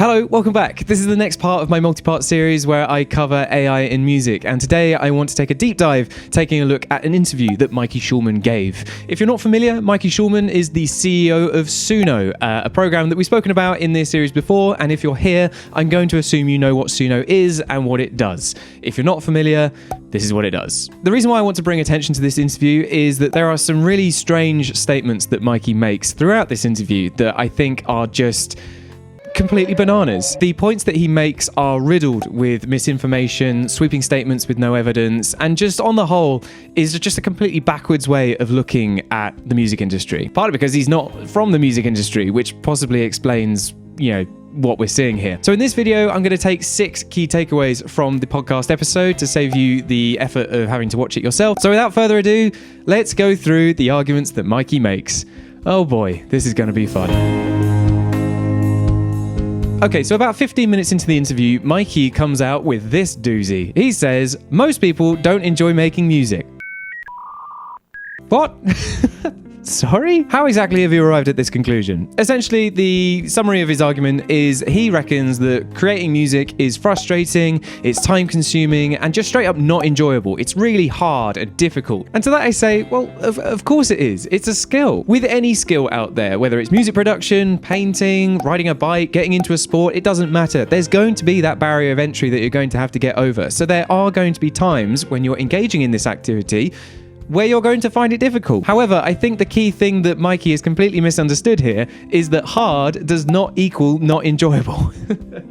Hello, welcome back. This is the next part of my multi-part series where I cover AI in music, and today I want to take a deep dive, taking a look at an interview that Mikey Shulman gave. If you're not familiar, Mikey Shulman is the CEO of Suno, a program that we've spoken about in this series before, and if you're here, I'm going to assume you know what Suno is and what it does. If you're not familiar, this is what it does. The reason why I want to bring attention to this interview is that there are some really strange statements that Mikey makes throughout this interview that I think are just completely bananas. The points that he makes are riddled with misinformation, sweeping statements with no evidence, and just on the whole is just a completely backwards way of looking at the music industry. Partly because he's not from the music industry, which possibly explains, what we're seeing here. So in this video, I'm going to take 6 key takeaways from the podcast episode to save you the effort of having to watch it yourself. So without further ado, let's go through the arguments that Mikey makes. Oh boy, this is going to be fun. Okay, so about 15 minutes into the interview, Mikey comes out with this doozy. He says, most people don't enjoy making music. What? Sorry? How exactly have you arrived at this conclusion? Essentially, the summary of his argument is he reckons that creating music is frustrating, it's time-consuming, and just straight up not enjoyable. It's really hard and difficult. And to that I say, well, of course it is. It's a skill. With any skill out there, whether it's music production, painting, riding a bike, getting into a sport, it doesn't matter. There's going to be that barrier of entry that you're going to have to get over. So there are going to be times when you're engaging in this activity where you're going to find it difficult. However, I think the key thing that Mikey has completely misunderstood here is that hard does not equal not enjoyable.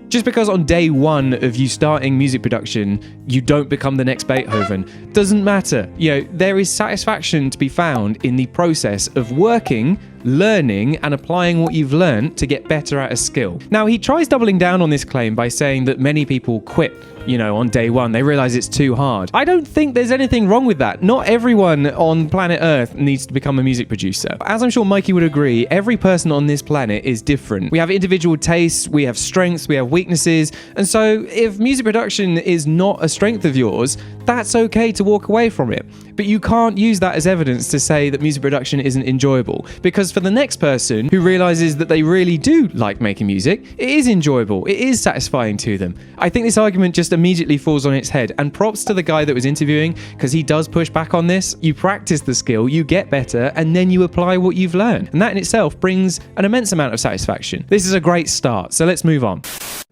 Just because on day one of you starting music production, you don't become the next Beethoven, doesn't matter. There is satisfaction to be found in the process of working, learning, and applying what you've learned to get better at a skill. Now, he tries doubling down on this claim by saying that many people quit, on day one. They realize it's too hard. I don't think there's anything wrong with that. Not everyone on planet Earth needs to become a music producer. As I'm sure Mikey would agree, every person on this planet is different. We have individual tastes, we have strengths, we have weaknesses, and so if music production is not a strength of yours, that's okay to walk away from it. But you can't use that as evidence to say that music production isn't enjoyable, because for the next person who realizes that they really do like making music, it is enjoyable, it is satisfying to them. I think this argument just immediately falls on its head, and props to the guy that was interviewing, because he does push back on this. You practice the skill, you get better, and then you apply what you've learned. And that in itself brings an immense amount of satisfaction. This is a great start, so let's move on.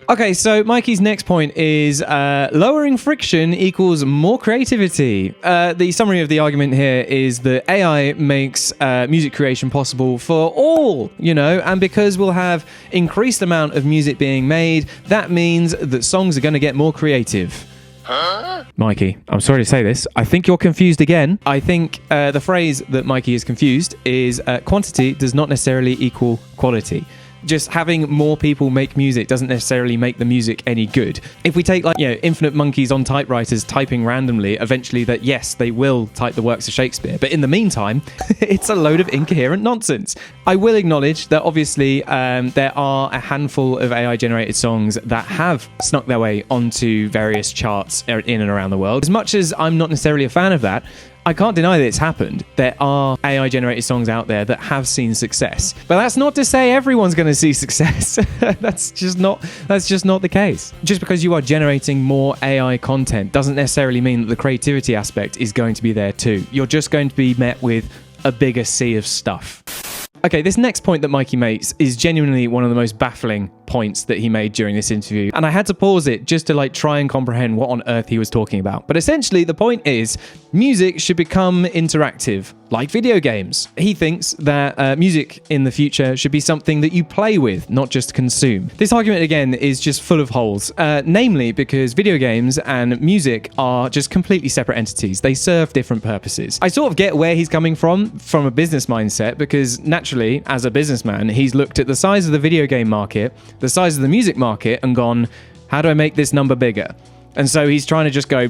Okay, so Mikey's next point is lowering friction equals more creativity. The summary of the argument here is that AI makes music creation possible for all, and because we'll have increased amount of music being made, that means that songs are going to get more creative. Huh? Mikey, I'm sorry to say this. I think you're confused again. I think the phrase that Mikey is confused is quantity does not necessarily equal quality. Just having more people make music doesn't necessarily make the music any good. If we take infinite monkeys on typewriters typing randomly, eventually yes, they will type the works of Shakespeare. But in the meantime, it's a load of incoherent nonsense. I will acknowledge that obviously there are a handful of AI-generated songs that have snuck their way onto various charts in and around the world. As much as I'm not necessarily a fan of that, I can't deny that it's happened. There are AI-generated songs out there that have seen success. But that's not to say everyone's going to see success. That's just not the case. Just because you are generating more AI content doesn't necessarily mean that the creativity aspect is going to be there too. You're just going to be met with a bigger sea of stuff. Okay, this next point that Mikey makes is genuinely one of the most baffling points that he made during this interview. And I had to pause it just to try and comprehend what on earth he was talking about. But essentially, the point is music should become interactive, like video games. He thinks that music in the future should be something that you play with, not just consume. This argument, again, is just full of holes, namely because video games and music are just completely separate entities. They serve different purposes. I sort of get where he's coming from a business mindset, because naturally, as a businessman, he's looked at the size of the video game market, the size of the music market, and gone, how do I make this number bigger? And so he's trying to just go,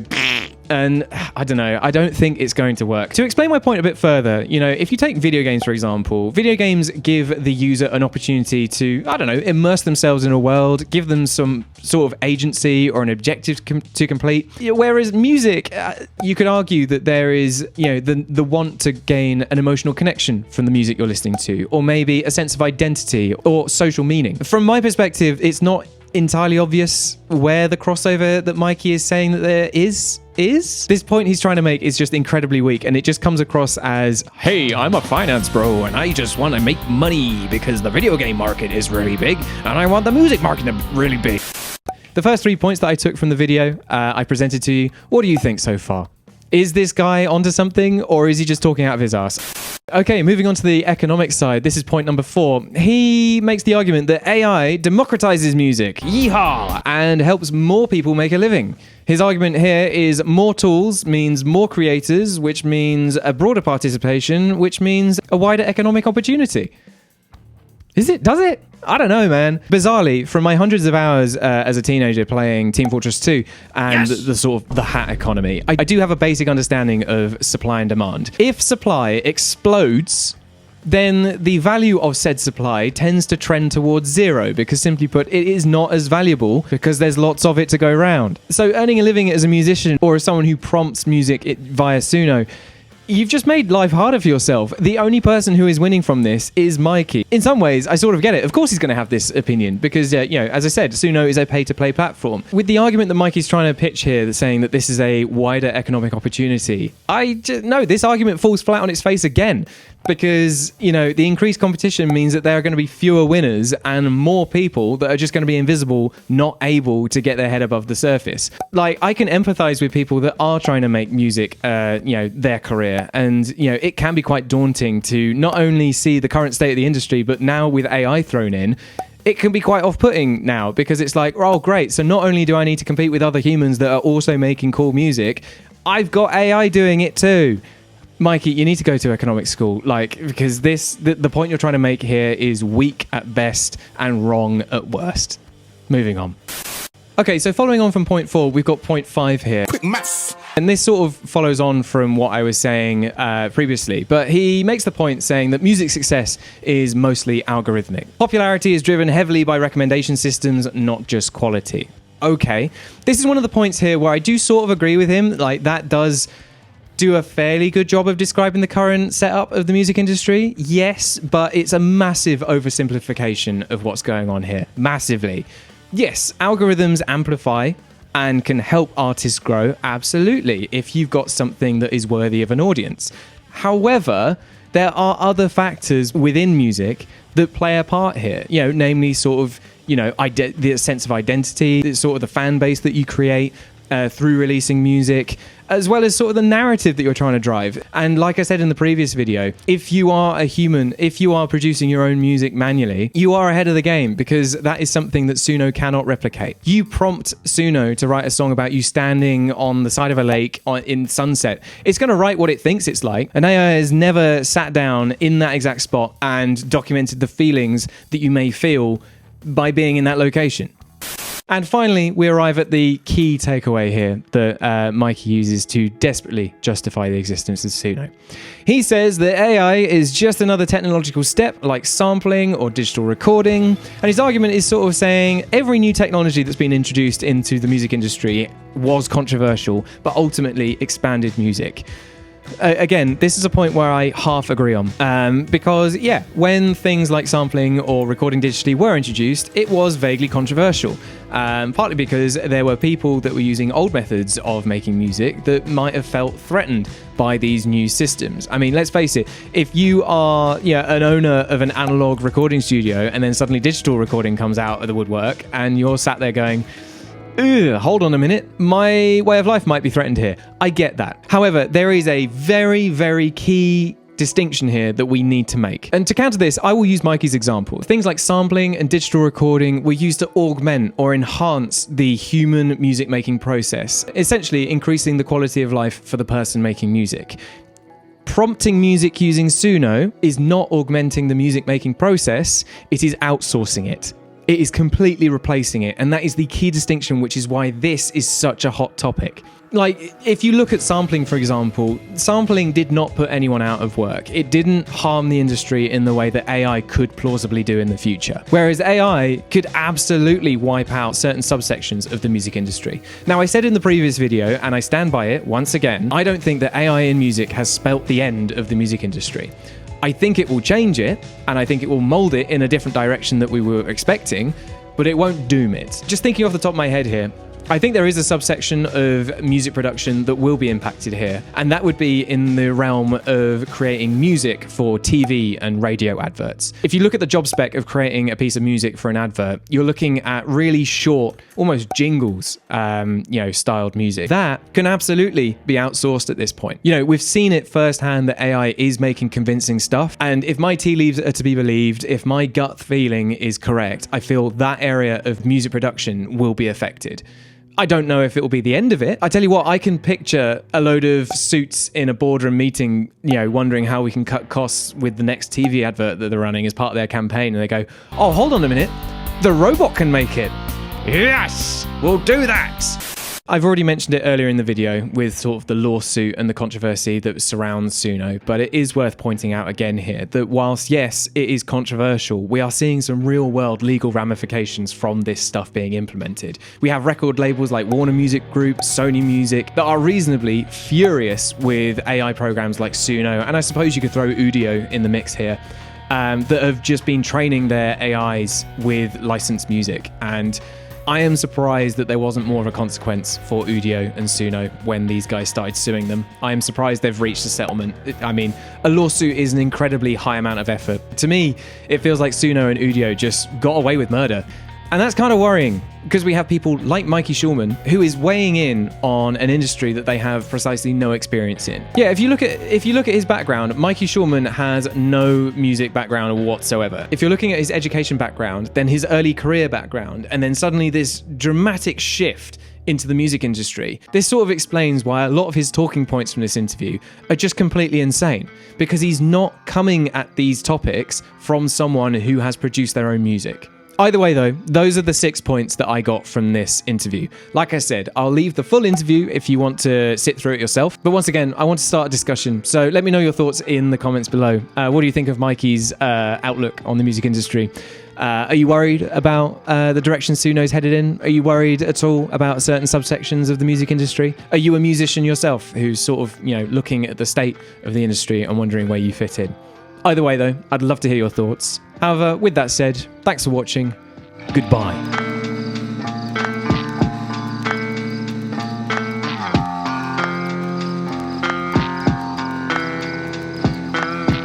and I don't know, I don't think it's going to work. To explain my point a bit further, if you take video games, for example, video games give the user an opportunity to, immerse themselves in a world, give them some sort of agency or an objective to complete. Whereas music, you could argue that there is, the want to gain an emotional connection from the music you're listening to, or maybe a sense of identity or social meaning. From my perspective, it's not entirely obvious where the crossover that Mikey is saying that there is. This point he's trying to make is just incredibly weak, and it just comes across as, hey, I'm a finance bro and I just want to make money because the video game market is really big and I want the music market to be really big. The first 3 points that I took from the video I presented to you. What do you think so far? Is this guy onto something, or is he just talking out of his ass? Okay, moving on to the economic side. This is point number 4. He makes the argument that AI democratizes music, yeehaw, and helps more people make a living. His argument here is more tools means more creators, which means a broader participation, which means a wider economic opportunity. Is it? Does it? I don't know, man. Bizarrely, from my hundreds of hours as a teenager playing Team Fortress 2 and the sort of the hat economy, I do have a basic understanding of supply and demand. If supply explodes, then the value of said supply tends to trend towards zero because, simply put, it is not as valuable because there's lots of it to go around. So earning a living as a musician or as someone who prompts music via Suno, you've just made life harder for yourself. The only person who is winning from this is Mikey. In some ways, I sort of get it. Of course he's going to have this opinion because, as I said, Suno is a pay-to-play platform. With the argument that Mikey's trying to pitch here, that's saying that this is a wider economic opportunity, no, this argument falls flat on its face again. Because, the increased competition means that there are going to be fewer winners and more people that are just going to be invisible, not able to get their head above the surface. Like, I can empathize with people that are trying to make music, their career. And, it can be quite daunting to not only see the current state of the industry, but now with AI thrown in, it can be quite off-putting now because it's like, oh, great. So not only do I need to compete with other humans that are also making cool music, I've got AI doing it too. Mikey, you need to go to economics school, because the point you're trying to make here is weak at best and wrong at worst. Moving on. Okay, so following on from point 4, we've got point 5 here. Quick maths. And this sort of follows on from what I was saying previously, but he makes the point saying that music success is mostly algorithmic. Popularity is driven heavily by recommendation systems, not just quality. Okay, this is one of the points here where I do sort of agree with him, that does do a fairly good job of describing the current setup of the music industry. Yes, but it's a massive oversimplification of what's going on here. Massively. Yes, algorithms amplify and can help artists grow, absolutely, if you've got something that is worthy of an audience. However, there are other factors within music that play a part here, namely sort of, the sense of identity, sort of the fan base that you create through releasing music, as well as sort of the narrative that you're trying to drive. And like I said in the previous video, if you are a human, if you are producing your own music manually, you are ahead of the game because that is something that Suno cannot replicate. You prompt Suno to write a song about you standing on the side of a lake in sunset. It's going to write what it thinks it's like. And AI has never sat down in that exact spot and documented the feelings that you may feel by being in that location. And finally, we arrive at the key takeaway here that Mikey uses to desperately justify the existence of Suno. He says that AI is just another technological step like sampling or digital recording. And his argument is sort of saying every new technology that's been introduced into the music industry was controversial, but ultimately expanded music. Again, this is a point where I half agree on, because when things like sampling or recording digitally were introduced, it was vaguely controversial, partly because there were people that were using old methods of making music that might have felt threatened by these new systems. I mean, let's face it, if you are an owner of an analog recording studio and then suddenly digital recording comes out of the woodwork and you're sat there going, hold on a minute, my way of life might be threatened here. I get that. However, there is a very, very key distinction here that we need to make. And to counter this, I will use Mikey's example. Things like sampling and digital recording were used to augment or enhance the human music making process, essentially increasing the quality of life for the person making music. Prompting music using Suno is not augmenting the music making process, it is outsourcing it. It is completely replacing it, and that is the key distinction, which is why this is such a hot topic. Like, if you look at sampling, for example, sampling did not put anyone out of work. It didn't harm the industry in the way that AI could plausibly do in the future. Whereas AI could absolutely wipe out certain subsections of the music industry. Now, I said in the previous video, and I stand by it once again, I don't think that AI in music has spelt the end of the music industry. I think it will change it, and I think it will mold it in a different direction that we were expecting, but it won't doom it. Just thinking off the top of my head here, I think there is a subsection of music production that will be impacted here, and that would be in the realm of creating music for TV and radio adverts. If you look at the job spec of creating a piece of music for an advert, you're looking at really short, almost jingles, styled music. That can absolutely be outsourced at this point. We've seen it firsthand that AI is making convincing stuff, and if my tea leaves are to be believed, if my gut feeling is correct, I feel that area of music production will be affected. I don't know if it will be the end of it. I tell you what, I can picture a load of suits in a boardroom meeting, wondering how we can cut costs with the next TV advert that they're running as part of their campaign. And they go, oh, hold on a minute. The robot can make it. Yes, we'll do that. I've already mentioned it earlier in the video with sort of the lawsuit and the controversy that surrounds Suno, but it is worth pointing out again here that whilst, yes, it is controversial, we are seeing some real-world legal ramifications from this stuff being implemented. We have record labels like Warner Music Group, Sony Music, that are reasonably furious with AI programs like Suno, and I suppose you could throw Udio in the mix here, that have just been training their AIs with licensed music. And I am surprised that there wasn't more of a consequence for Udio and Suno when these guys started suing them. I am surprised they've reached a settlement. I mean, a lawsuit is an incredibly high amount of effort. To me, it feels like Suno and Udio just got away with murder. And that's kind of worrying because we have people like Mikey Shulman who is weighing in on an industry that they have precisely no experience in. Yeah, if you look at his background, Mikey Shulman has no music background whatsoever. If you're looking at his education background, then his early career background, and then suddenly this dramatic shift into the music industry, this sort of explains why a lot of his talking points from this interview are just completely insane, because he's not coming at these topics from someone who has produced their own music. Either way though, those are the 6 points that I got from this interview. Like I said, I'll leave the full interview if you want to sit through it yourself. But once again, I want to start a discussion. So let me know your thoughts in the comments below. What do you think of Mikey's outlook on the music industry? Are you worried about the direction Suno's headed in? Are you worried at all about certain subsections of the music industry? Are you a musician yourself who's sort of, looking at the state of the industry and wondering where you fit in? Either way though, I'd love to hear your thoughts. However, with that said, thanks for watching. Goodbye.